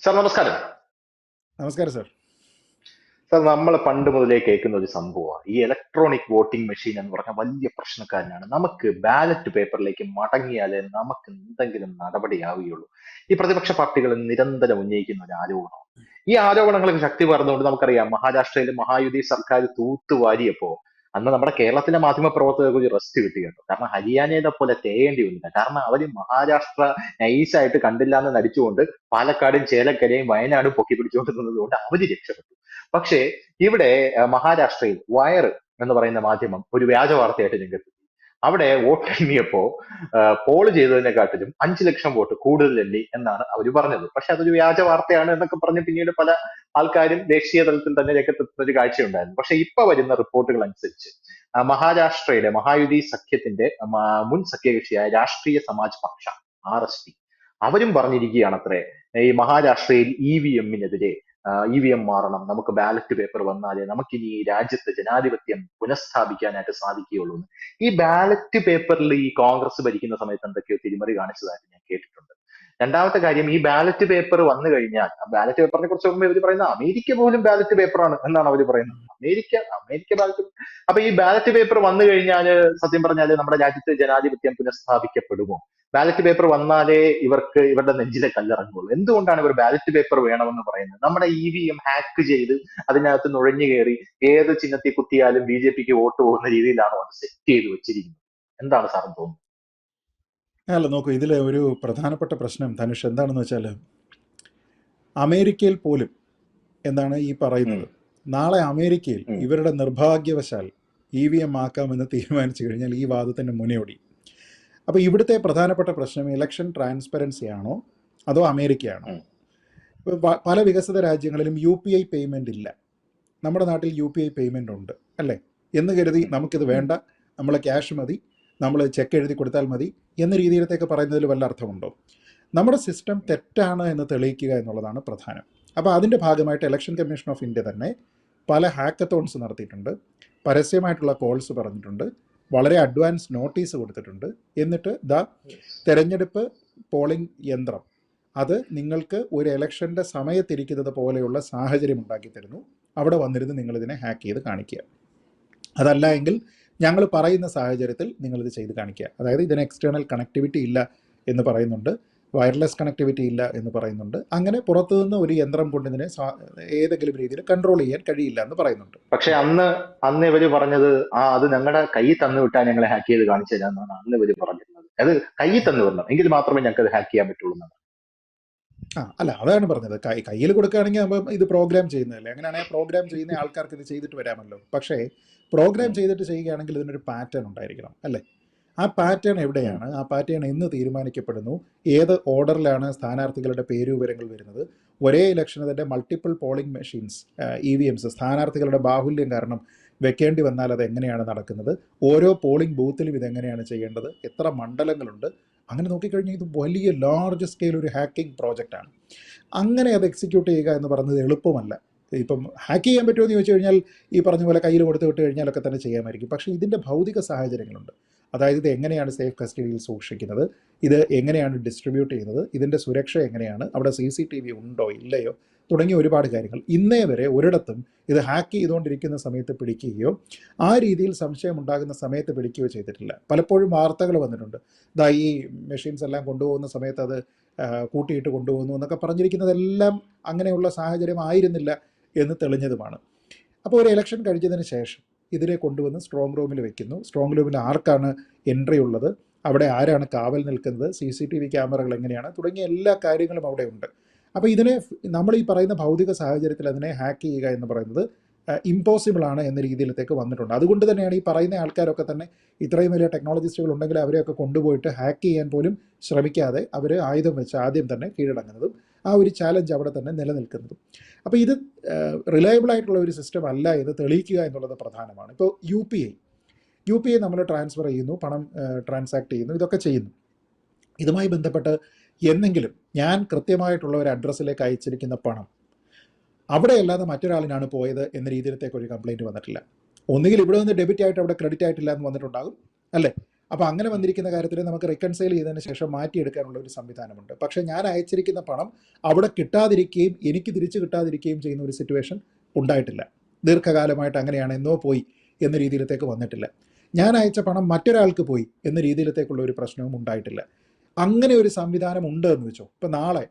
Sir നമസ്കാരം. നമസ്കാരം sir. Sir, നമ്മൾ പണ്ട് മുതലേ കേൾക്കുന്ന ഒരു സംഭവമാണ് ഈ ഇലക്ട്രോണിക് വോട്ടിംഗ് മെഷീൻ എന്ന് പറഞ്ഞ വലിയ പ്രശ്നക്കാരനാണ്. നമുക്ക് ബാലറ്റ് പേപ്പറിലേക്ക് മടങ്ങിയാലേ നമുക്ക് എന്തെങ്കിലും നടപടിയാവുകയുള്ളൂ. ഈ പ്രതിപക്ഷ പാർട്ടികൾ നിരന്തരം ഉന്നയിക്കുന്ന ഒരു ആരോപണം. ഈ ആരോപണങ്ങൾക്ക് ശക്തി പകർന്നുകൊണ്ട് നമുക്കറിയാം, മഹാരാഷ്ട്രയിൽ മഹായുതി സർക്കാർ തൂത്തുവാരിയപ്പോ അന്ന് നമ്മുടെ കേരളത്തിലെ മാധ്യമ പ്രവർത്തകർക്ക് ഒരു റെസ്റ്റ് കിട്ടി കേട്ടോ. കാരണം ഹരിയാനയെ പോലെ തേയേണ്ടി വന്നില്ല. കാരണം അവര് മഹാരാഷ്ട്ര നൈസായിട്ട് കണ്ടില്ല എന്ന് നടിച്ചുകൊണ്ട് പാലക്കാടും ചേലക്കരയും വയനാടും പൊക്കി പിടിച്ചുകൊണ്ട് നിന്നത് കൊണ്ട് അവര് രക്ഷപ്പെട്ടു. പക്ഷേ ഇവിടെ മഹാരാഷ്ട്രയിൽ വയർ എന്ന് പറയുന്ന മാധ്യമം ഒരു വ്യാജ വാർത്തയായിട്ട് രംഗത്ത്. അവിടെ വോട്ട് എണ്ണിയപ്പോ പോൾ ചെയ്തതിനെക്കാട്ടിലും 5 ലക്ഷം വോട്ട് കൂടുതൽ എണ്ണി എന്നാണ് അവർ പറഞ്ഞത്. പക്ഷെ അതൊരു വ്യാജ വാർത്തയാണ് എന്നൊക്കെ പറഞ്ഞ് പിന്നീട് പല ആൾക്കാരും ദേശീയ തലത്തിൽ തന്നെ രംഗത്തെത്തുന്ന ഒരു കാഴ്ചയുണ്ടായിരുന്നു. പക്ഷെ ഇപ്പൊ വരുന്ന റിപ്പോർട്ടുകൾ അനുസരിച്ച് മഹാരാഷ്ട്രയുടെ മഹായുതി സഖ്യത്തിന്റെ മുൻ സഖ്യകക്ഷിയായ രാഷ്ട്രീയ സമാജ് പക്ഷ RSP അവരും പറഞ്ഞിരിക്കുകയാണത്രേ, ഈ മഹാരാഷ്ട്രയിൽ EVM-നെതിരെ EVM മാറണം, നമുക്ക് ബാലറ്റ് പേപ്പർ വന്നാലേ നമുക്കിനി ഈ രാജ്യത്ത് ജനാധിപത്യം പുനഃസ്ഥാപിക്കാനായിട്ട് സാധിക്കുകയുള്ളൂ എന്ന്. ഈ ബാലറ്റ് പേപ്പറിൽ ഈ കോൺഗ്രസ് ഭരിക്കുന്ന സമയത്ത് എന്തൊക്കെയോ തിരിമറി കാണിച്ചതായിട്ട് ഞാൻ കേട്ടിട്ടുണ്ട്. രണ്ടാമത്തെ കാര്യം, ഈ ബാലറ്റ് പേപ്പർ വന്നു കഴിഞ്ഞാൽ, ബാലറ്റ് പേപ്പറിനെ കുറിച്ച് നോക്കുമ്പോൾ ഇവർ പറയുന്നത് അമേരിക്ക പോലും ബാലറ്റ് പേപ്പറാണ് എന്നാണ് അവർ പറയുന്നത്. America ballot. അപ്പൊ ഈ ബാലറ്റ് പേപ്പർ വന്നു കഴിഞ്ഞാൽ സത്യം പറഞ്ഞാൽ നമ്മുടെ രാജ്യത്ത് ജനാധിപത്യം പുനഃസ്ഥാപിക്കപ്പെടുമോ? ബാലറ്റ് പേപ്പർ വന്നാലേ ഇവരുടെ നെഞ്ചിലെ കല്ലിറങ്ങുള്ളൂ. എന്തുകൊണ്ടാണ് ഇവർ ബാലറ്റ് പേപ്പർ വേണമെന്ന് പറയുന്നത്? നമ്മുടെ EVM ഹാക്ക് ചെയ്ത് അതിനകത്ത് നുഴഞ്ഞു കയറി ഏത് ചിഹ്നത്തിൽ കുത്തിയാലും BJPക്ക് വോട്ട് പോകുന്ന രീതിയിലാണോ അത് സെറ്റ് ചെയ്ത് വെച്ചിരിക്കുന്നത്? എന്താണ് സാറിന് തോന്നുന്നത്? അല്ല, നോക്കൂ, ഇതിലെ ഒരു പ്രധാനപ്പെട്ട പ്രശ്നം ധനുഷ് എന്താണെന്ന് വെച്ചാൽ, അമേരിക്കയിൽ പോലും എന്താണ് ഈ പറയുന്നത്, നാളെ അമേരിക്കയിൽ ഇവരുടെ നിർഭാഗ്യവശാൽ EVM ആക്കാമെന്ന് തീരുമാനിച്ചു കഴിഞ്ഞാൽ ഈ വാദത്തിന്റെ മുനയോടി. അപ്പോൾ ഇവിടുത്തെ പ്രധാനപ്പെട്ട പ്രശ്നം ഇലക്ഷൻ ട്രാൻസ്പെറൻസി ആണോ അതോ അമേരിക്കയാണോ? പല വികസിത രാജ്യങ്ങളിലും UPI പേയ്മെന്റ് ഇല്ല. നമ്മുടെ നാട്ടിൽ UPI പേയ്മെന്റ് ഉണ്ട് അല്ലേ എന്ന് കരുതി നമുക്കിത് വേണ്ട, നമ്മളെ ക്യാഷ് മതി, നമ്മൾ ചെക്ക് എഴുതി കൊടുത്താൽ മതി എന്ന രീതിയിലത്തേക്ക് പറയുന്നതിൽ വല്ല അർത്ഥമുണ്ടോ? നമ്മുടെ സിസ്റ്റം തെറ്റാണ് എന്ന് തെളിയിക്കുക എന്നുള്ളതാണ് പ്രധാനം. അപ്പോൾ അതിൻ്റെ ഭാഗമായിട്ട് ഇലക്ഷൻ കമ്മീഷൻ ഓഫ് ഇന്ത്യ തന്നെ പല ഹാക്കത്തോൺസ് നടത്തിയിട്ടുണ്ട്, പരസ്യമായിട്ടുള്ള കോൾസ് പറഞ്ഞിട്ടുണ്ട്, വളരെ അഡ്വാൻസ് നോട്ടീസ് കൊടുത്തിട്ടുണ്ട്. എന്നിട്ട് തെരഞ്ഞെടുപ്പ് പോളിംഗ് യന്ത്രം അത് നിങ്ങൾക്ക് ഒരു ഇലക്ഷൻ്റെ സമയത്തിരിക്കുന്നത് പോലെയുള്ള സാഹചര്യം ഉണ്ടാക്കി തരുന്നു. അവിടെ വന്നിരുന്ന് നിങ്ങളിതിനെ ഹാക്ക് ചെയ്ത് കാണിക്കുക. അതല്ല എങ്കിൽ ഞങ്ങൾ പറയുന്ന സാഹചര്യത്തിൽ നിങ്ങളിത് ചെയ്ത് കാണിക്കുക. അതായത് ഇതിന് എക്സ്റ്റേണൽ കണക്ടിവിറ്റി ഇല്ല എന്ന് പറയുന്നുണ്ട്, വയർലെസ് കണക്ടിവിറ്റി ഇല്ല എന്ന് പറയുന്നുണ്ട്. അങ്ങനെ പുറത്തുനിന്ന് ഒരു യന്ത്രം കൊണ്ട് ഇതിനെ ഏതെങ്കിലും രീതിയിൽ കൺട്രോൾ ചെയ്യാൻ കഴിയില്ല എന്ന് പറയുന്നുണ്ട്. പക്ഷെ അന്ന് ഇവര് പറഞ്ഞത് അത് ഞങ്ങളുടെ കൈ തന്നു വിട്ടാൽ ഞങ്ങളെ ഹാക്ക് ചെയ്ത് കാണിച്ചു തരാമെന്നാണ് അന്ന് ഇവര് പറഞ്ഞിരുന്നത്. അത് കൈ തന്നു വിടണം എങ്കിൽ മാത്രമേ ഞങ്ങൾക്ക് അത് ഹാക്ക് ചെയ്യാൻ പറ്റുള്ളൂ എന്നാണ്. അല്ല, അതാണ് പറഞ്ഞത്. കയ്യിൽ കൊടുക്കുകയാണെങ്കിൽ അപ്പം ഇത് പ്രോഗ്രാം ചെയ്യുന്നതല്ലേ, അങ്ങനെയാണെങ്കിൽ പ്രോഗ്രാം ചെയ്യുന്ന ആൾക്കാർക്ക് ഇത് ചെയ്തിട്ട് വരാമല്ലോ. പക്ഷേ പ്രോഗ്രാം ചെയ്തിട്ട് ചെയ്യുകയാണെങ്കിൽ ഇതിനൊരു പാറ്റേൺ ഉണ്ടായിരിക്കണം അല്ലേ? ആ പാറ്റേൺ എവിടെയാണ്? ആ പാറ്റേൺ എന്ന് തീരുമാനിക്കപ്പെടുന്നു? ഏത് ഓർഡറിലാണ് സ്ഥാനാർത്ഥികളുടെ പേരുവിവരങ്ങൾ വരുന്നത്? ഒരേ ഇലക്ഷന് തന്നെ മൾട്ടിപ്പിൾ പോളിംഗ് മെഷീൻസ് EVMs സ്ഥാനാർത്ഥികളുടെ ബാഹുല്യം കാരണം വെക്കേണ്ടി വന്നാൽ അത് എങ്ങനെയാണ് നടക്കുന്നത്? ഓരോ പോളിംഗ് ബൂത്തിലും ഇതെങ്ങനെയാണ് ചെയ്യേണ്ടത്? എത്ര മണ്ഡലങ്ങളുണ്ട്? അങ്ങനെ നോക്കിക്കഴിഞ്ഞാൽ ഇത് വലിയ ലാർജ് സ്കെയിൽ ഒരു ഹാക്കിംഗ് പ്രോജക്റ്റാണ്. അങ്ങനെ അത് എക്സിക്യൂട്ട് ചെയ്യുക എന്ന് പറയുന്നത് എളുപ്പമല്ല. ഇപ്പം ഹാക്ക് ചെയ്യാൻ പറ്റുമോ എന്ന് ചോദിച്ചു കഴിഞ്ഞാൽ ഈ പറഞ്ഞ പോലെ കയ്യിൽ കൊടുത്ത് വിട്ട് കഴിഞ്ഞാലൊക്കെ തന്നെ ചെയ്യാമായിരിക്കും. പക്ഷേ ഇതിൻ്റെ ഭൗതിക സാഹചര്യങ്ങളുണ്ട്. അതായത് ഇത് എങ്ങനെയാണ് സേഫ് കസ്റ്റഡിയിൽ സൂക്ഷിക്കുന്നത്, ഇത് എങ്ങനെയാണ് ഡിസ്ട്രിബ്യൂട്ട് ചെയ്യുന്നത്, ഇതിൻ്റെ സുരക്ഷ എങ്ങനെയാണ്, അവിടെ CCTV ഉണ്ടോ ഇല്ലയോ തുടങ്ങിയ ഒരുപാട് കാര്യങ്ങൾ ഇന്നേ വരെ ഒരിടത്തും ഇത് ഹാക്ക് ചെയ്തുകൊണ്ടിരിക്കുന്ന സമയത്ത് പിടിക്കുകയോ ആ രീതിയിൽ സംശയം ഉണ്ടാകുന്ന സമയത്ത് പിടിക്കുകയോ ചെയ്തിട്ടില്ല. പലപ്പോഴും വാർത്തകൾ വന്നിട്ടുണ്ട്, ഈ മെഷീൻസ് എല്ലാം കൊണ്ടുപോകുന്ന സമയത്ത് അത് കൂട്ടിയിട്ട് കൊണ്ടുപോകുന്നു എന്നൊക്കെ പറഞ്ഞിരിക്കുന്നതെല്ലാം അങ്ങനെയുള്ള സാഹചര്യം ആയിരുന്നില്ല എന്ന് തെളിഞ്ഞതുമാണ്. അപ്പോൾ ഒരു ഇലക്ഷൻ കഴിഞ്ഞതിന് ശേഷം ഇതിനെ കൊണ്ടുവന്ന് സ്ട്രോങ് റൂമിൽ വെക്കുന്നു. സ്ട്രോങ് റൂമിൽ ആർക്കാണ് എൻട്രി ഉള്ളത്, അവിടെ ആരാണ് കാവൽ നിൽക്കുന്നത്, CCTV ക്യാമറകൾ എങ്ങനെയാണ് തുടങ്ങിയ എല്ലാ കാര്യങ്ങളും അവിടെ ഉണ്ട്. അപ്പോൾ ഇതിനെ നമ്മൾ ഈ പറയുന്ന ഭൗതിക സാഹചര്യത്തിൽ അതിനെ ഹാക്ക് ചെയ്യുക എന്ന് പറയുന്നത് ഇമ്പോസിബിൾ ആണ് എന്ന രീതിയിലത്തേക്ക് വന്നിട്ടുണ്ട്. അതുകൊണ്ട് തന്നെയാണ് ഈ പറയുന്ന ആൾക്കാരൊക്കെ തന്നെ ഇത്രയും വലിയ ടെക്നോളജിസ്റ്റുകൾ ഉണ്ടെങ്കിൽ അവരെയൊക്കെ കൊണ്ടുപോയിട്ട് ഹാക്ക് ചെയ്യാൻ പോലും ശ്രമിക്കാതെ അവർ ആയുധം വെച്ച് ആദ്യം തന്നെ കീഴടങ്ങുന്നതും ആ ഒരു ചാലഞ്ച് അവിടെ തന്നെ നിലനിൽക്കുന്നതും. അപ്പോൾ ഇത് റിലയബിൾ ആയിട്ടുള്ള ഒരു സിസ്റ്റം അല്ല എന്ന് തെളിയിക്കുക എന്നുള്ളത് പ്രധാനമാണ്. ഇപ്പോൾ യു പി ഐ നമ്മൾ ട്രാൻസ്ഫർ ചെയ്യുന്നു, പണം ട്രാൻസാക്ട് ചെയ്യുന്നു, ഇതൊക്കെ ചെയ്യുന്നു. ഇതുമായി ബന്ധപ്പെട്ട് എന്നെങ്കിലും ഞാൻ കൃത്യമായിട്ടുള്ള ഒരു അഡ്രസ്സിലേക്ക് അയച്ചിരിക്കുന്ന പണം അവിടെ അല്ലാതെ മറ്റൊരാളിനാണ് പോയത് എന്ന രീതിയിലത്തേക്ക് ഒരു കംപ്ലയിൻറ്റ് വന്നിട്ടില്ല. ഒന്നുകിൽ ഇവിടെ നിന്ന് ഡെബിറ്റ് ആയിട്ട് അവിടെ ക്രെഡിറ്റ് ആയിട്ടില്ല എന്ന് വന്നിട്ടുണ്ടാകും അല്ലേ? അപ്പോൾ അങ്ങനെ വന്നിരിക്കുന്ന കാര്യത്തിൽ നമുക്ക് റിക്കൺസൈൽ ചെയ്തതിന് ശേഷം മാറ്റിയെടുക്കാനുള്ള ഒരു സംവിധാനമുണ്ട്. പക്ഷേ ഞാൻ അയച്ചിരിക്കുന്ന പണം അവിടെ കിട്ടാതിരിക്കുകയും എനിക്ക് തിരിച്ചു കിട്ടാതിരിക്കുകയും ചെയ്യുന്ന ഒരു സിറ്റുവേഷൻ ഉണ്ടായിട്ടില്ല. ദീർഘകാലമായിട്ട് അങ്ങനെയാണ്, എന്നോ പോയി എന്ന രീതിയിലത്തേക്ക് വന്നിട്ടില്ല. ഞാൻ അയച്ച പണം മറ്റൊരാൾക്ക് പോയി എന്ന രീതിയിലത്തേക്കുള്ള ഒരു പ്രശ്നവും ഉണ്ടായിട്ടില്ല. അങ്ങനെ ഒരു സംവിധാനം ഉണ്ട് എന്ന് വെച്ചോ. ഇപ്പം നാളെ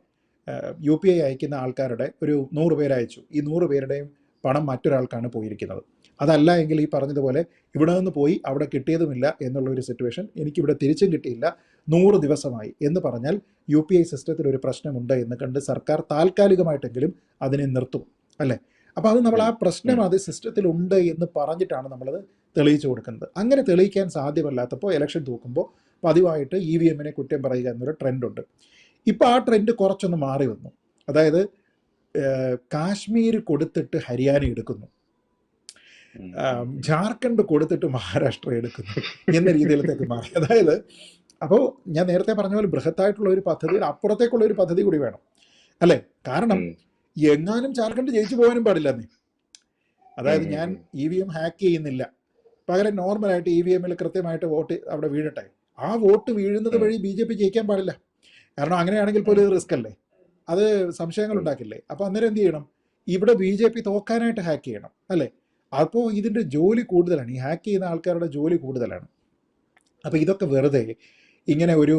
UPI അയക്കുന്ന ആൾക്കാരുടെ ഒരു 100 പേര് അയച്ചു. ഈ 100 പേരുടെയും പണം മറ്റൊരാൾക്കാണ് പോയിരിക്കുന്നത്. അതല്ല എങ്കിൽ ഈ പറഞ്ഞതുപോലെ ഇവിടെ നിന്ന് പോയി അവിടെ കിട്ടിയതുമില്ല എന്നുള്ള ഒരു സിറ്റുവേഷൻ, എനിക്കിവിടെ തിരിച്ചും കിട്ടിയില്ല, 100 ദിവസമായി എന്ന് പറഞ്ഞാൽ UPI സിസ്റ്റത്തിൽ ഒരു പ്രശ്നമുണ്ട് എന്ന് കണ്ട് സർക്കാർ താൽക്കാലികമായിട്ടെങ്കിലും അതിനെ നിർത്തും, അല്ലേ? അപ്പോൾ അത് നമ്മൾ ആ പ്രശ്നം അത് സിസ്റ്റത്തിലുണ്ട് എന്ന് പറഞ്ഞിട്ടാണ് നമ്മളത് തെളിയിച്ചു കൊടുക്കുന്നത്. അങ്ങനെ തെളിയിക്കാൻ സാധ്യമല്ലാത്തപ്പോൾ ഇലക്ഷൻ തൂക്കുമ്പോൾ പതിവായിട്ട് EVMനെ കുറ്റം പറയുക എന്നൊരു ട്രെൻഡുണ്ട്. ഇപ്പോൾ ആ ട്രെൻഡ് കുറച്ചൊന്ന് മാറി വന്നു. അതായത് കാശ്മീർ കൊടുത്തിട്ട് ഹരിയാന എടുക്കുന്നു, ജാർഖണ്ഡ് കൊടുത്തിട്ട് മഹാരാഷ്ട്ര എടുക്കുന്നു എന്ന രീതിയിലത്തേക്ക് മാറി. അതായത് അപ്പോൾ ഞാൻ നേരത്തെ പറഞ്ഞ പോലെ ബൃഹത്തായിട്ടുള്ള ഒരു പദ്ധതി, അപ്പുറത്തേക്കുള്ള ഒരു പദ്ധതി കൂടി വേണം, അല്ലേ? കാരണം എങ്ങാനും ജാർഖണ്ഡ് ജയിച്ചു പോകാനും പാടില്ലെന്നേ. അതായത് ഞാൻ EVM ഹാക്ക് ചെയ്യുന്നില്ല, പകരം നോർമലായിട്ട് EVMൽ കൃത്യമായിട്ട് വോട്ട് അവിടെ വീഴട്ടെ. ആ വോട്ട് വീഴുന്നത് വഴി BJP ജയിക്കാൻ പാടില്ല. കാരണം അങ്ങനെയാണെങ്കിൽ പോലും റിസ്ക് അല്ലേ, അത് സംശയങ്ങൾ ഉണ്ടാക്കില്ലേ. അപ്പോൾ അന്നേരം എന്ത് ചെയ്യണം? ഇവിടെ BJP തോക്കാനായിട്ട് ഹാക്ക് ചെയ്യണം, അല്ലേ? അപ്പോൾ ഇതിൻ്റെ ജോലി കൂടുതലാണ്, ഈ ഹാക്ക് ചെയ്യുന്ന ആൾക്കാരുടെ ജോലി കൂടുതലാണ്. അപ്പോൾ ഇതൊക്കെ വെറുതെ ഇങ്ങനെ ഒരു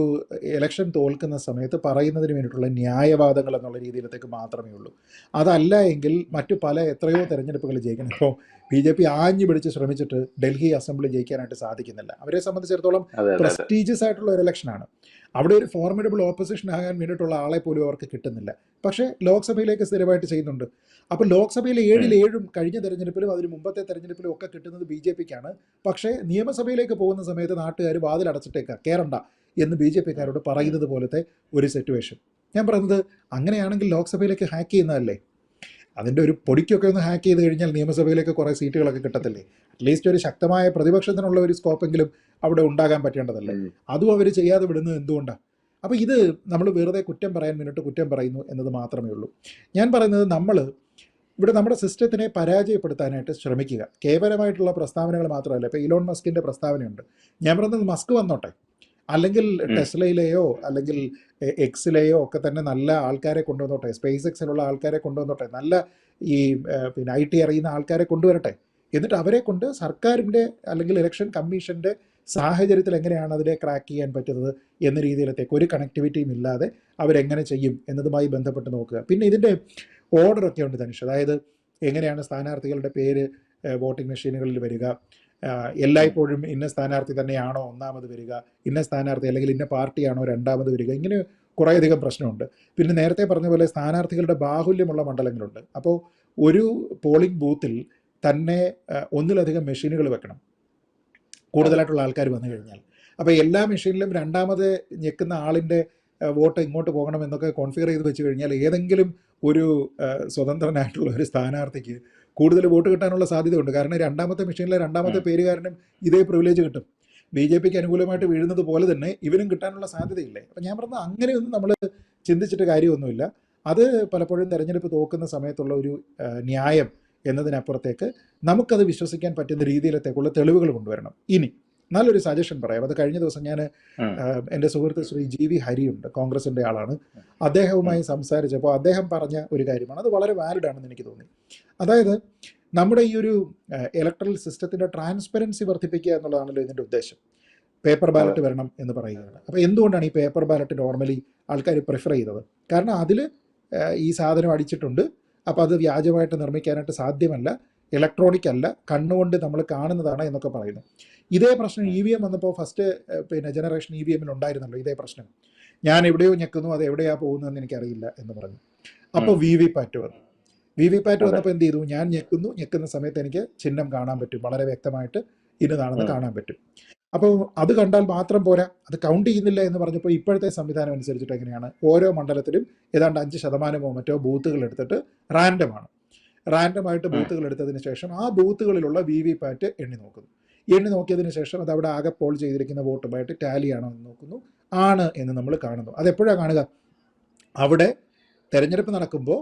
ഇലക്ഷൻ തോൽക്കുന്ന സമയത്ത് പറയുന്നതിന് വേണ്ടിയിട്ടുള്ള ന്യായവാദങ്ങൾ എന്നുള്ള രീതിയിലത്തേക്ക് മാത്രമേ ഉള്ളൂ. അതല്ല എങ്കിൽ മറ്റു എത്രയോ തെരഞ്ഞെടുപ്പുകൾ ജയിക്കണം. ഇപ്പോൾ BJP ആഞ്ഞു പിടിച്ച് ശ്രമിച്ചിട്ട് ഡൽഹി അസംബ്ലി ജയിക്കാനായിട്ട് സാധിക്കുന്നില്ല. അവരെ സംബന്ധിച്ചിടത്തോളം പ്രസ്റ്റീജിയസ് ആയിട്ടുള്ള ഒരു ഇലക്ഷനാണ്. അവിടെ ഒരു ഫോർമിഡബിൾ ഓപ്പോസിഷൻ ആകാൻ വേണ്ടിയിട്ടുള്ള ആളെ പോലും അവർക്ക് കിട്ടുന്നില്ല. പക്ഷേ ലോക്സഭയിലേക്ക് സ്ഥിരമായിട്ട് ചെയ്യുന്നുണ്ട്. അപ്പോൾ ലോക്സഭയിൽ 7-7 കഴിഞ്ഞ തെരഞ്ഞെടുപ്പിലും അതിന് മുമ്പത്തെ തെരഞ്ഞെടുപ്പിലും ഒക്കെ കിട്ടുന്നത് BJPക്കാണ്. പക്ഷേ നിയമസഭയിലേക്ക് പോകുന്ന സമയത്ത് നാട്ടുകാർ വാതിലടച്ചിട്ടേക്കാം, കയറണ്ട എന്ന് BJPക്കാരോട് പറയുന്നത് പോലത്തെ ഒരു സിറ്റുവേഷൻ. ഞാൻ പറയുന്നത് അങ്ങനെയാണെങ്കിൽ ലോക്സഭയിലേക്ക് ഹാക്ക് ചെയ്യുന്നതല്ലേ? അതിൻ്റെ ഒരു പൊടിക്കൊക്കെ ഒന്ന് ഹാക്ക് ചെയ്ത് കഴിഞ്ഞാൽ നിയമസഭയിലേക്ക് കുറേ സീറ്റുകളൊക്കെ കിട്ടത്തില്ലേ? അറ്റ്ലീസ്റ്റ് ഒരു ശക്തമായ പ്രതിപക്ഷത്തിനുള്ള ഒരു സ്കോപ്പെങ്കിലും അവിടെ ഉണ്ടാകാൻ പറ്റേണ്ടതല്ലേ? അതും അവർ ചെയ്യാതെ വിടുന്നത് എന്തുകൊണ്ടാണ്? അപ്പോൾ ഇത് നമ്മൾ വെറുതെ കുറ്റം പറയാൻ വേണ്ടിയിട്ട് കുറ്റം പറയുന്നു എന്നത് മാത്രമേ ഉള്ളൂ. ഞാൻ പറയുന്നത് നമ്മൾ ഇവിടെ നമ്മുടെ സിസ്റ്റത്തിനെ പരാജയപ്പെടുത്താനായിട്ട് ശ്രമിക്കുക. കേവലമായിട്ടുള്ള പ്രസ്താവനകൾ മാത്രമല്ല. ഇപ്പോൾ ഇലോൺ മസ്കിൻ്റെ പ്രസ്താവനയുണ്ട്. ഞാൻ പറയുന്നത് മസ്ക് വന്നോട്ടെ, അല്ലെങ്കിൽ ടെസ്ലയിലെയോ അല്ലെങ്കിൽ എക്സിലെയോ ഒക്കെ തന്നെ നല്ല ആൾക്കാരെ കൊണ്ടുവന്നോട്ടെ, സ്പേസ് എക്സിലുള്ള ആൾക്കാരെ കൊണ്ടുവന്നോട്ടെ, നല്ല ഈ പിന്നെ IT അറിയുന്ന ആൾക്കാരെ കൊണ്ടുവരട്ടെ. എന്നിട്ട് അവരെ കൊണ്ട് സർക്കാരിൻ്റെ അല്ലെങ്കിൽ ഇലക്ഷൻ കമ്മീഷൻ്റെ സാഹചര്യത്തിൽ എങ്ങനെയാണ് അതിനെ ക്രാക്ക് ചെയ്യാൻ പറ്റുന്നത് എന്ന രീതിയിലത്തേക്ക് ഒരു കണക്ടിവിറ്റിയും ഇല്ലാതെ അവരെങ്ങനെ ചെയ്യും എന്നതുമായി ബന്ധപ്പെട്ട് നോക്കുക. പിന്നെ ഇതിൻ്റെ ഓർഡറൊക്കെ ഉണ്ട് ധനുഷ്. അതായത് എങ്ങനെയാണ് സ്ഥാനാർത്ഥികളുടെ പേര് വോട്ടിംഗ് മെഷീനുകളിൽ വരിക, എല്ലായ്പ്പോഴും ഇന്ന സ്ഥാനാർത്ഥി തന്നെയാണോ ഒന്നാമത് വരിക, ഇന്ന സ്ഥാനാർത്ഥി അല്ലെങ്കിൽ ഇന്ന പാർട്ടിയാണോ രണ്ടാമത് വരിക, ഇങ്ങനെ കുറേയധികം പ്രശ്നമുണ്ട്. പിന്നെ നേരത്തെ പറഞ്ഞ പോലെ സ്ഥാനാർത്ഥികളുടെ ബാഹുല്യമുള്ള മണ്ഡലങ്ങളുണ്ട്. അപ്പോൾ ഒരു പോളിംഗ് ബൂത്തിൽ തന്നെ ഒന്നിലധികം മെഷീനുകൾ വെക്കണം, കൂടുതലായിട്ടുള്ള ആൾക്കാർ വന്നു കഴിഞ്ഞാൽ. അപ്പോൾ എല്ലാ മെഷീനിലും രണ്ടാമത് ഞെക്കുന്ന ആളിൻ്റെ വോട്ട് ഇങ്ങോട്ട് പോകണം എന്നൊക്കെ കോൺഫിഗർ ചെയ്ത് വെച്ച് കഴിഞ്ഞാൽ ഏതെങ്കിലും ഒരു സ്വതന്ത്രനായിട്ടുള്ള ഒരു സ്ഥാനാർത്ഥിക്ക് കൂടുതൽ വോട്ട് കിട്ടാനുള്ള സാധ്യതയുണ്ട്. കാരണം രണ്ടാമത്തെ മെഷീനിലെ രണ്ടാമത്തെ പേരുകാരനും ഇതേ പ്രിവിലേജ് കിട്ടും. BJPക്ക് അനുകൂലമായിട്ട് വീഴുന്നത് പോലെ തന്നെ ഇവനും കിട്ടാനുള്ള സാധ്യതയില്ലേ? അപ്പം ഞാൻ പറഞ്ഞത് അങ്ങനെയൊന്നും നമ്മൾ ചിന്തിച്ചിട്ട് കാര്യമൊന്നുമില്ല. അത് പലപ്പോഴും തെരഞ്ഞെടുപ്പ് തോക്കുന്ന സമയത്തുള്ള ഒരു ന്യായം എന്നതിനപ്പുറത്തേക്ക് നമുക്കത് വിശ്വസിക്കാൻ പറ്റുന്ന രീതിയിലത്തേക്കുള്ള തെളിവുകൾ കൊണ്ടുവരണം. ഇനി നല്ലൊരു സജഷൻ പറയാം. അത് കഴിഞ്ഞ ദിവസം ഞാൻ എൻ്റെ സുഹൃത്ത് ശ്രീ GV ഹരിയുണ്ട്, കോൺഗ്രസിൻ്റെ ആളാണ്. അദ്ദേഹവുമായി സംസാരിച്ചപ്പോൾ അദ്ദേഹം പറഞ്ഞ ഒരു കാര്യമാണ്, അത് വളരെ വാലിഡ് ആണെന്ന് എനിക്ക് തോന്നി. അതായത് നമ്മുടെ ഈ ഒരു ഇലക്ട്രൽ സിസ്റ്റത്തിൻ്റെ ട്രാൻസ്പെറൻസി വർദ്ധിപ്പിക്കുക എന്നുള്ളതാണല്ലോ ഇതിൻ്റെ ഉദ്ദേശം. പേപ്പർ ബാലറ്റ് വരണം എന്ന് പറയുകയാണ്. അപ്പോൾ എന്തുകൊണ്ടാണ് ഈ പേപ്പർ ബാലറ്റ് നോർമലി ആൾക്കാർ പ്രിഫർ ചെയ്തത്? കാരണം അതിൽ ഈ സാധനം അടിച്ചിട്ടുണ്ട്, അപ്പോൾ അത് വ്യാജമായിട്ട് നിർമ്മിക്കാനായിട്ട് സാധ്യമല്ല, ഇലക്ട്രോണിക് അല്ല, കണ്ണുകൊണ്ട് നമ്മൾ കാണുന്നതാണ് എന്നൊക്കെ പറയുന്നു. ഇതേ പ്രശ്നം EVM വന്നപ്പോൾ ഫസ്റ്റ് പിന്നെ ജനറേഷൻ EVMൽ ഉണ്ടായിരുന്നല്ലോ ഇതേ പ്രശ്നം. ഞാൻ എവിടെയോ ഞെക്കുന്നു, അത് എവിടെയാണ് പോകുന്നതെന്ന് എനിക്കറിയില്ല എന്ന് പറഞ്ഞു. അപ്പോൾ VVPAT വന്നു. VVPAT വന്നപ്പോൾ എന്ത് ചെയ്തു? ഞാൻ ഞെക്കുന്ന സമയത്ത് എനിക്ക് ചിഹ്നം കാണാൻ പറ്റും, വളരെ വ്യക്തമായിട്ട് ഇന്നതാണെന്ന് കാണാൻ പറ്റും. അപ്പോൾ അത് കണ്ടാൽ മാത്രം പോരാ, അത് കൗണ്ട് ചെയ്യുന്നില്ല എന്ന് പറഞ്ഞപ്പോൾ ഇപ്പോഴത്തെ സംവിധാനം അനുസരിച്ചിട്ട് എങ്ങനെയാണ്? ഓരോ മണ്ഡലത്തിലും ഏതാണ്ട് 5% മറ്റോ ബൂത്തുകൾ എടുത്തിട്ട് റാൻഡമായിട്ട് ബൂത്തുകൾ എടുത്തതിന് ശേഷം ആ ബൂത്തുകളിലുള്ള VVPAT എണ്ണി നോക്കിയതിന് ശേഷം അത് അവിടെ ആകെ പോൾ ചെയ്തിരിക്കുന്ന വോട്ടുമായിട്ട് ടാലിയാണോ എന്ന് നോക്കുന്നു. ആണ് എന്ന് നമ്മൾ കാണുന്നു. അതെപ്പോഴാണ് കാണുക? അവിടെ തെരഞ്ഞെടുപ്പ് നടക്കുമ്പോൾ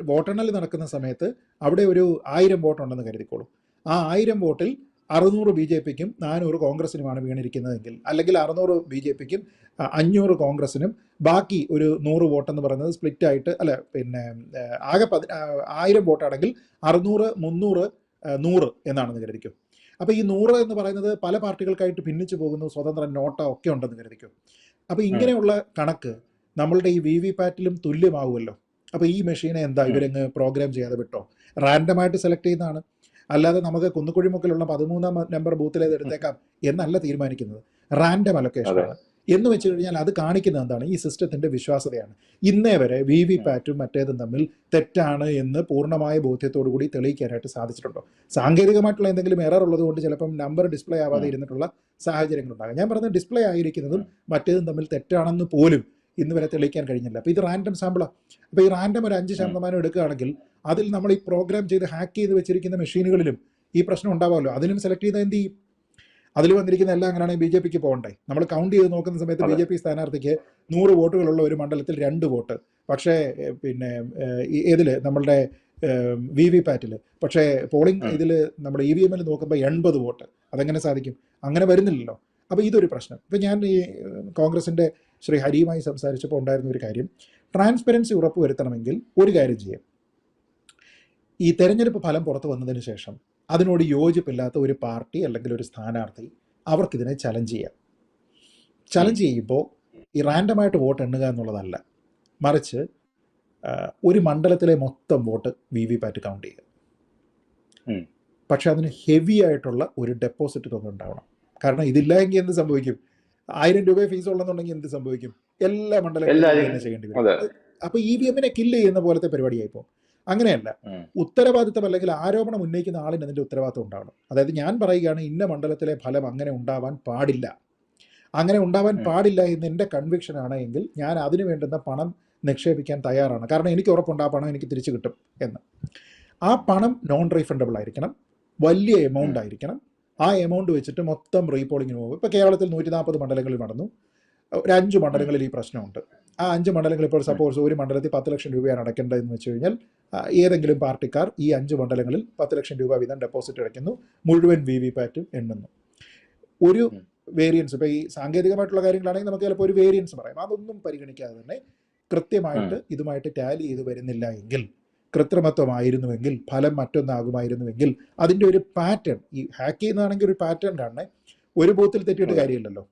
വോട്ടെണ്ണൽ നടക്കുന്ന സമയത്ത് അവിടെ ഒരു 1000 വോട്ടുണ്ടെന്ന് കരുതിക്കോളൂ. ആ 1000 വോട്ടിൽ 600 BJPക്കും 400 കോൺഗ്രസിനുമാണ് വീണിരിക്കുന്നതെങ്കിൽ, അല്ലെങ്കിൽ 600 BJPക്കും 500 കോൺഗ്രസിനും ബാക്കി ഒരു 100 വോട്ടെന്ന് പറയുന്നത് സ്പ്ലിറ്റ് ആയിട്ട്, അല്ല പിന്നെ ആകെ 1000 വോട്ടാണെങ്കിൽ 600, 300, 100 എന്നാണെന്ന് കരുതിക്കും. അപ്പോൾ ഈ 100 എന്ന് പറയുന്നത് പല പാർട്ടികൾക്കായിട്ട് ഭിന്നിച്ചു പോകുന്നു, സ്വതന്ത്ര നോട്ട ഒക്കെ ഉണ്ടെന്ന് കരുതിക്കും. അപ്പോൾ ഇങ്ങനെയുള്ള കണക്ക് നമ്മളുടെ ഈ VVPAT-ലും തുല്യമാവുമല്ലോ. അപ്പോൾ ഈ മെഷീനെ എന്താ ഇവരങ്ങ് പ്രോഗ്രാം ചെയ്യാതെ വിട്ടോ? റാൻഡമായിട്ട് സെലക്ട് ചെയ്യുന്നതാണ്, അല്ലാതെ നമുക്ക് കുന്നുകുഴിമുക്കിലുള്ള 13-ാം നമ്പർ ബൂത്തിലേത് എടുത്തേക്കാം എന്നല്ല തീരുമാനിക്കുന്നത്. റാൻഡം അലൊക്കേഷനാണ് എന്ന് വെച്ച് കഴിഞ്ഞാൽ അത് കാണിക്കുന്നത് എന്താണ്? ഈ സിസ്റ്റത്തിൻ്റെ വിശ്വാസ്യതയാണ്. ഇന്നേ വരെ VVPAT-ഉം മറ്റേതും തമ്മിൽ തെറ്റാണ് എന്ന് പൂർണ്ണമായ ബോധ്യത്തോടു കൂടി തെളിയിക്കാനായിട്ട് സാധിച്ചിട്ടുണ്ടോ? സാങ്കേതികമായിട്ടുള്ള എന്തെങ്കിലും എറർ ഉള്ളത് കൊണ്ട് ചിലപ്പം നമ്പർ ഡിസ്പ്ലേ ആവാതെ ഇരുന്നിട്ടുള്ള സാഹചര്യങ്ങളുണ്ടാകും. ഞാൻ പറഞ്ഞത് ഡിസ്പ്ലേ ആയിരിക്കുന്നതും മറ്റേതും തമ്മിൽ തെറ്റാണെന്ന് പോലും ഇന്ന് വരെ തെളിയിക്കാൻ കഴിഞ്ഞില്ല. അപ്പോൾ ഇത് റാൻഡം സാമ്പിളാണ്. അപ്പോൾ ഈ റാൻഡം ഒരു 5% എടുക്കുകയാണെങ്കിൽ അതിൽ നമ്മൾ ഈ പ്രോഗ്രാം ചെയ്ത് ഹാക്ക് ചെയ്ത് വെച്ചിരിക്കുന്ന മെഷീനുകളിലും ഈ പ്രശ്നം ഉണ്ടാവുമല്ലോ. അതിനും സെലക്ട് ചെയ്താൽ എന്ത് ചെയ്യും? അതിൽ വന്നിരിക്കുന്ന എല്ലാം അങ്ങനെയാണെങ്കിൽ BJPക്ക് പോകണ്ടേ? നമ്മൾ കൗണ്ട് ചെയ്ത് നോക്കുന്ന സമയത്ത് BJP സ്ഥാനാർത്ഥിക്ക് 100 വോട്ടുകളുള്ള ഒരു മണ്ഡലത്തിൽ 2 വോട്ട്, പക്ഷേ പിന്നെ ഏതിൽ നമ്മളുടെ VVPAT-ൽ, പക്ഷേ പോളിംഗ് ഇതിൽ നമ്മുടെ EVM-ൽ നോക്കുമ്പോൾ 80 വോട്ട്. അതെങ്ങനെ സാധിക്കും? അങ്ങനെ വരുന്നില്ലല്ലോ. അപ്പോൾ ഇതൊരു പ്രശ്നം. ഇപ്പോൾ ഞാൻ ഈ കോൺഗ്രസിൻ്റെ ശ്രീ ഹരിയുമായി സംസാരിച്ചപ്പോൾ ഉണ്ടായിരുന്ന ഒരു കാര്യം, ട്രാൻസ്പെറൻസി ഉറപ്പുവരുത്തണമെങ്കിൽ ഒരു കാര്യം ചെയ്യാം. ഈ തെരഞ്ഞെടുപ്പ് ഫലം പുറത്തു വന്നതിന് ശേഷം അതിനോട് യോജിപ്പില്ലാത്ത ഒരു പാർട്ടി അല്ലെങ്കിൽ ഒരു സ്ഥാനാർത്ഥി അവർക്കിതിനെ ചലഞ്ച് ചെയ്യാം. ചലഞ്ച് ചെയ്യുമ്പോൾ ഈ റാൻഡമായിട്ട് വോട്ട് എണ്ണുക എന്നുള്ളതല്ല, മറിച്ച് ഒരു മണ്ഡലത്തിലെ മൊത്തം വോട്ട് VVPAT കൗണ്ട് ചെയ്യുക. പക്ഷെ അതിന് ഹെവി ആയിട്ടുള്ള ഒരു ഡെപ്പോസിറ്റ് തുക ഉണ്ടാവണം. കാരണം ഇതില്ല എങ്കിൽ എന്ത് സംഭവിക്കും? 1000 രൂപ ഫീസ് ഉള്ളതെന്നുണ്ടെങ്കിൽ എന്ത് സംഭവിക്കും? എല്ലാ മണ്ഡലങ്ങളിലും തന്നെ ചെയ്യേണ്ടി വരും. അപ്പോൾ EVM-നെ കില്ല് ചെയ്യുന്ന പോലത്തെ പരിപാടിയായിപ്പോൾ. അങ്ങനെയല്ല, ഉത്തരവാദിത്തം അല്ലെങ്കിൽ ആരോപണം ഉന്നയിക്കുന്ന ആളിന് അതിൻ്റെ ഉത്തരവാദിത്തം ഉണ്ടാവണം. അതായത് ഞാൻ പറയുകയാണ് ഇന്ന മണ്ഡലത്തിലെ ഫലം അങ്ങനെ ഉണ്ടാവാൻ പാടില്ല, അങ്ങനെ ഉണ്ടാവാൻ പാടില്ല എന്ന് എൻ്റെ കൺവിക്ഷനാണ് എങ്കിൽ ഞാൻ അതിന് വേണ്ടുന്ന പണം നിക്ഷേപിക്കാൻ തയ്യാറാണ്. കാരണം എനിക്ക് ഉറപ്പുണ്ട് ആ പണം എനിക്ക് തിരിച്ചു കിട്ടും എന്ന്. ആ പണം നോൺ റീഫണ്ടബിൾ ആയിരിക്കണം, വലിയ എമൗണ്ട് ആയിരിക്കണം. ആ എമൗണ്ട് വെച്ചിട്ട് മൊത്തം റീപോളിങ്ങിന് പോകും. ഇപ്പോൾ കേരളത്തിൽ 140 മണ്ഡലങ്ങളിൽ നടന്നു. ഒരു 5 മണ്ഡലങ്ങളിൽ ഈ പ്രശ്നമുണ്ട്. ആ 5 മണ്ഡലങ്ങൾ ഇപ്പോൾ സപ്പോസ് ഒരു മണ്ഡലത്തിൽ 10 ലക്ഷം രൂപയാണ് അടയ്ക്കേണ്ടതെന്ന് വെച്ച് കഴിഞ്ഞാൽ ഏതെങ്കിലും പാർട്ടിക്കാർ ഈ 5 മണ്ഡലങ്ങളിൽ 10 ലക്ഷം രൂപ വീതം ഡെപ്പോസിറ്റ് അടയ്ക്കുന്നു, മുഴുവൻ VVPAT എണ്ണുന്നു. ഒരു വേരിയൻസ്, ഇപ്പോൾ ഈ സാങ്കേതികമായിട്ടുള്ള കാര്യങ്ങളാണെങ്കിൽ നമുക്ക് ചിലപ്പോൾ ഒരു വേരിയൻസ് പറയാം. അതൊന്നും പരിഗണിക്കാതെ തന്നെ കൃത്യമായിട്ട് ഇതുമായിട്ട് ടാലി ചെയ്ത് വരുന്നില്ല എങ്കിൽ, കൃത്രിമത്വമായിരുന്നുവെങ്കിൽ, ഫലം മറ്റൊന്നാകുമായിരുന്നുവെങ്കിൽ, അതിൻ്റെ ഒരു പാറ്റേൺ, ഈ ഹാക്ക് ചെയ്യുന്നതാണെങ്കിൽ ഒരു പാറ്റേൺ കാണണേ. ഒരു ബൂത്തിൽ തെറ്റിയിട്ട് കാര്യമില്ലല്ലോ.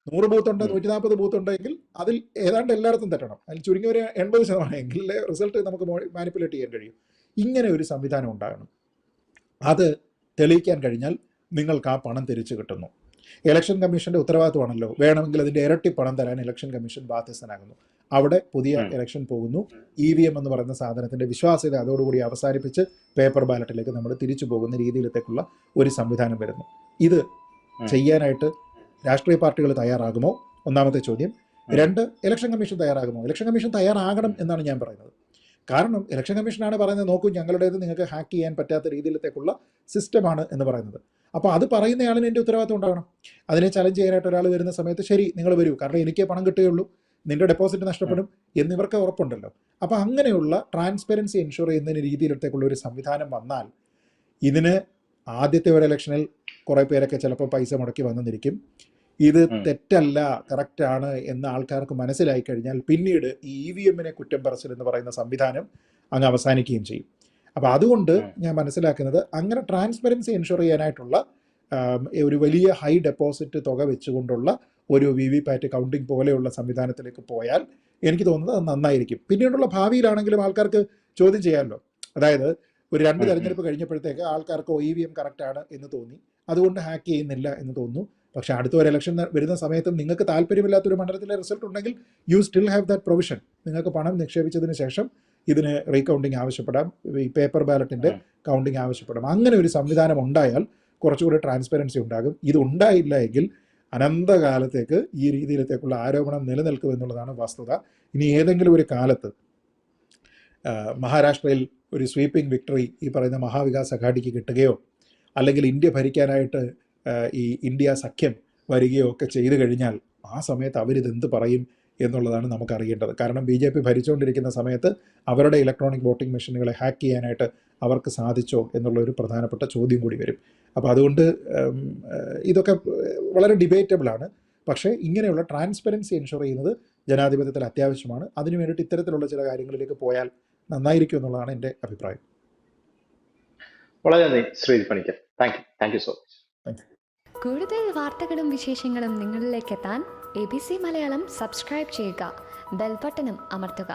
100 ബൂത്തുണ്ട്, 140 ബൂത്തുണ്ടെങ്കിൽ അതിൽ ഏതാണ്ട് എല്ലായിടത്തും തെറ്റണം. അതിൽ ചുരുങ്ങി ഒരു 80% എങ്കിലേ റിസൾട്ട് നമുക്ക് മാനിപ്പുലേറ്റ് ചെയ്യാൻ കഴിയും. ഇങ്ങനെ ഒരു സംവിധാനം ഉണ്ടാകണം. അത് തെളിയിക്കാൻ കഴിഞ്ഞാൽ നിങ്ങൾക്ക് ആ പണം തിരിച്ചു കിട്ടുന്നു. ഇലക്ഷൻ കമ്മീഷൻ്റെ ഉത്തരവാദിത്വമാണല്ലോ, വേണമെങ്കിൽ അതിൻ്റെ ഇരട്ടി പണം തരാൻ ഇലക്ഷൻ കമ്മീഷൻ ബാധ്യസ്ഥനാകുന്നു. അവിടെ പുതിയ ഇലക്ഷൻ പോകുന്നു. EVM എന്ന് പറയുന്ന സാധനത്തിൻ്റെ വിശ്വാസ്യത അതോടുകൂടി അവസാനിപ്പിച്ച് പേപ്പർ ബാലറ്റിലേക്ക് നമ്മൾ തിരിച്ചു പോകുന്ന രീതിയിലത്തേക്കുള്ള ഒരു സംവിധാനം വരുന്നു. ഇത് ചെയ്യാനായിട്ട് രാഷ്ട്രീയ പാർട്ടികൾ തയ്യാറാകുമോ? ഒന്നാമത്തെ ചോദ്യം. 2, ഇലക്ഷൻ കമ്മീഷൻ തയ്യാറാകുമോ? ഇലക്ഷൻ കമ്മീഷൻ തയ്യാറാകണം എന്നാണ് ഞാൻ പറയുന്നത്. കാരണം ഇലക്ഷൻ കമ്മീഷനാണ് പറയുന്നത്, നോക്കൂ ഞങ്ങളുടേത് നിങ്ങൾക്ക് ഹാക്ക് ചെയ്യാൻ പറ്റാത്ത രീതിയിലത്തേക്കുള്ള സിസ്റ്റമാണ് എന്ന് പറയുന്നത്. അപ്പോൾ അത് പറയുന്നയാളിന് എൻ്റെ ഉത്തരവാദിത്വം ഉണ്ടാകണം. അതിനെ ചലഞ്ച് ചെയ്യാനായിട്ട് ഒരാൾ വരുന്ന സമയത്ത് ശരി നിങ്ങൾ വരൂ, കാരണം എനിക്കേ പണം കിട്ടുകയുള്ളൂ, നിൻ്റെ ഡെപ്പോസിറ്റ് നഷ്ടപ്പെടും എന്നിവർക്ക് ഉറപ്പുണ്ടല്ലോ. അപ്പോൾ അങ്ങനെയുള്ള ട്രാൻസ്പെറൻസി എൻഷുർ ചെയ്യുന്നതിന് രീതിയിലത്തേക്കുള്ള ഒരു സംവിധാനം വന്നാൽ, ഇതിന് ആദ്യത്തെ ഒരു ഇലക്ഷനിൽ കുറേ പേരൊക്കെ ചിലപ്പോൾ പൈസ മുടക്കി വന്നിരിക്കും. ഇത് തെറ്റല്ല, കറക്റ്റാണ് എന്ന് ആൾക്കാർക്ക് മനസ്സിലായി കഴിഞ്ഞാൽ പിന്നീട് ഈ EVM-നെ കുറ്റം പറച്ചിൽ എന്ന് പറയുന്ന സംവിധാനം അങ്ങ് അവസാനിക്കുകയും ചെയ്യും. അപ്പോൾ അതുകൊണ്ട് ഞാൻ മനസ്സിലാക്കുന്നത് അങ്ങനെ ട്രാൻസ്പെറൻസി എൻഷുർ ചെയ്യാനായിട്ടുള്ള ഒരു വലിയ ഹൈ ഡെപ്പോസിറ്റ് തുക വെച്ചുകൊണ്ടുള്ള ഒരു VVPAT കൗണ്ടിങ് പോലെയുള്ള സംവിധാനത്തിലേക്ക് പോയാൽ എനിക്ക് തോന്നുന്നത് അത് നന്നായിരിക്കും. പിന്നീടുള്ള ഭാവിയിലാണെങ്കിലും ആൾക്കാർക്ക് ചോദ്യം ചെയ്യാമല്ലോ. അതായത് ഒരു 2 തെരഞ്ഞെടുപ്പ് കഴിഞ്ഞപ്പോഴത്തേക്ക് ആൾക്കാർക്ക് EVM കറക്റ്റാണ് എന്ന് തോന്നി, അതുകൊണ്ട് ഹാക്ക് ചെയ്യുന്നില്ല എന്ന് തോന്നുന്നു. പക്ഷേ അടുത്ത ഒരു ഇലക്ഷൻ വരുന്ന സമയത്തും നിങ്ങൾക്ക് താല്പര്യമില്ലാത്തൊരു മണ്ഡലത്തിലെ റിസൾട്ട് ഉണ്ടെങ്കിൽ you still have that provision. നിങ്ങൾക്ക് പണം നിക്ഷേപിച്ചതിന് ശേഷം ഇതിന് റീകൗണ്ടിങ് ആവശ്യപ്പെടാം, ഈ പേപ്പർ ബാലറ്റിൻ്റെ കൗണ്ടിങ് ആവശ്യപ്പെടാം. അങ്ങനെ ഒരു സംവിധാനം ഉണ്ടായാൽ കുറച്ചുകൂടി ട്രാൻസ്പെറൻസി ഉണ്ടാകും. ഇത് ഉണ്ടായില്ല എങ്കിൽ അനന്തകാലത്തേക്ക് ഈ രീതിയിലത്തേക്കുള്ള ആരോപണം നിലനിൽക്കുമെന്നുള്ളതാണ് വസ്തുത. ഇനി ഏതെങ്കിലും ഒരു കാലത്ത് മഹാരാഷ്ട്രയിൽ ഒരു സ്വീപ്പിംഗ് വിക്ടറി ഈ പറയുന്ന മഹാവികാസ് അഘാഡിക്ക് കിട്ടുകയോ അല്ലെങ്കിൽ ഇന്ത്യ ഭരിക്കാനായിട്ട് ഈ ഇന്ത്യ സഖ്യം വരികയോ ഒക്കെ ചെയ്തു കഴിഞ്ഞാൽ ആ സമയത്ത് അവരിതെന്ത് പറയും എന്നുള്ളതാണ് നമുക്ക് അറിയേണ്ടത്. കാരണം BJP ഭരിച്ചുകൊണ്ടിരിക്കുന്ന സമയത്ത് അവരുടെ ഇലക്ട്രോണിക് വോട്ടിംഗ് മെഷീനുകളെ ഹാക്ക് ചെയ്യാനായിട്ട് അവർക്ക് സാധിച്ചോ എന്നുള്ള ഒരു പ്രധാനപ്പെട്ട ചോദ്യം കൂടി വരും. അപ്പോൾ അതുകൊണ്ട് ഇതൊക്കെ വളരെ ഡിബേറ്റബിളാണ്. പക്ഷേ ഇങ്ങനെയുള്ള ട്രാൻസ്പെറൻസി എൻഷുർ ചെയ്യുന്നത് ജനാധിപത്യത്തിൽ അത്യാവശ്യമാണ്. അതിനു വേണ്ടിയിട്ട് ഇത്തരത്തിലുള്ള ചില കാര്യങ്ങളിലേക്ക് പോയാൽ നന്നായിരിക്കും എന്നുള്ളതാണ് എൻ്റെ അഭിപ്രായം. വളരെ നന്ദി Sreejith Panicker. Thank you so much. കൂടുതൽ വാർത്തകളും വിശേഷങ്ങളും നിങ്ങളിലേക്ക് എത്താൻ ABC മലയാളം സബ്സ്ക്രൈബ് ചെയ്യുക, ബെൽ ബട്ടണും അമർത്തുക.